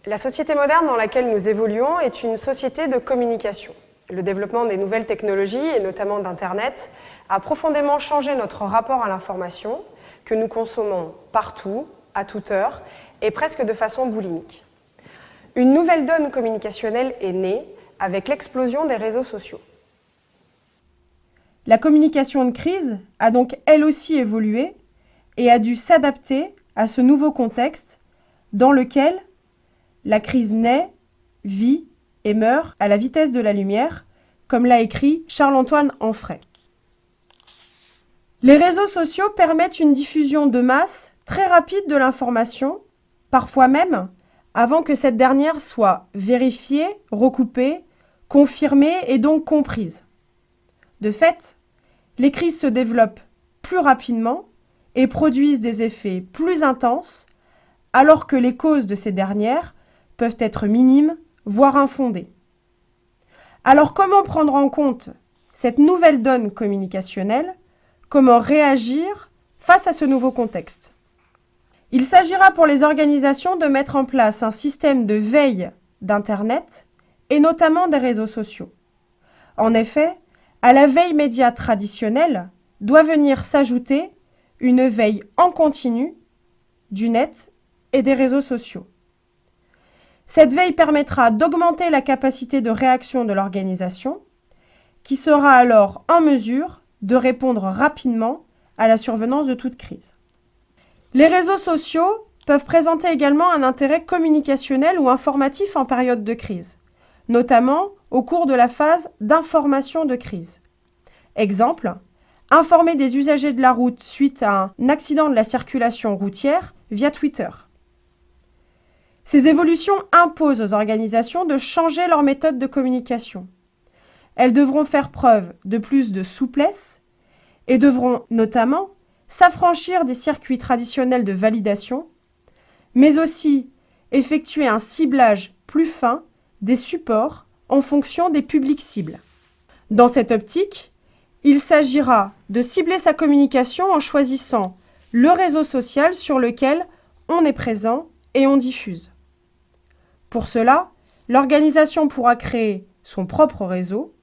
La société moderne dans laquelle nous évoluons est une société de communication. Le développement des nouvelles technologies, et notamment d'Internet, a profondément changé notre rapport à l'information, que nous consommons partout, à toute heure, et presque de façon boulimique. Une nouvelle donne communicationnelle est née avec l'explosion des réseaux sociaux. La communication de crise a donc elle aussi évolué et a dû s'adapter à ce nouveau contexte dans lequel la crise naît, vit et meurt à la vitesse de la lumière, comme l'a écrit Charles-Antoine Anfray. Les réseaux sociaux permettent une diffusion de masse très rapide de l'information, parfois même avant que cette dernière soit vérifiée, recoupée, confirmée et donc comprise. De fait, les crises se développent plus rapidement et produisent des effets plus intenses, alors que les causes de ces dernières peuvent être minimes, voire infondées. Alors comment prendre en compte cette nouvelle donne communicationnelle? Comment réagir face à ce nouveau contexte? Il s'agira pour les organisations de mettre en place un système de veille d'Internet et notamment des réseaux sociaux. En effet, à la veille média traditionnelle doit venir s'ajouter une veille en continu du net et des réseaux sociaux. Cette veille permettra d'augmenter la capacité de réaction de l'organisation, qui sera alors en mesure de répondre rapidement à la survenance de toute crise. Les réseaux sociaux peuvent présenter également un intérêt communicationnel ou informatif en période de crise, notamment au cours de la phase d'information de crise. Exemple, informer des usagers de la route suite à un accident de la circulation routière via Twitter. Ces évolutions imposent aux organisations de changer leur méthode de communication. Elles devront faire preuve de plus de souplesse et devront notamment s'affranchir des circuits traditionnels de validation, mais aussi effectuer un ciblage plus fin des supports en fonction des publics cibles. Dans cette optique, il s'agira de cibler sa communication en choisissant le réseau social sur lequel on est présent et on diffuse. Pour cela, l'organisation pourra créer son propre réseau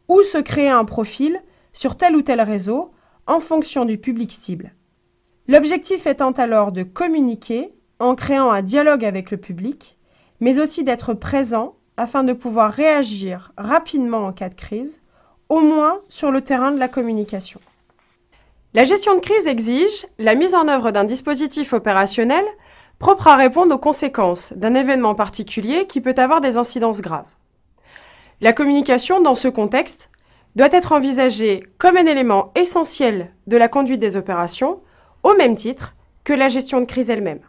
ou se créer un profil sur tel ou tel réseau en fonction du public cible. L'objectif étant alors de communiquer en créant un dialogue avec le public, mais aussi d'être présent afin de pouvoir réagir rapidement en cas de crise, au moins sur le terrain de la communication. La gestion de crise exige la mise en œuvre d'un dispositif opérationnel propre à répondre aux conséquences d'un événement particulier qui peut avoir des incidences graves. La communication, dans ce contexte, doit être envisagée comme un élément essentiel de la conduite des opérations, au même titre que la gestion de crise elle-même.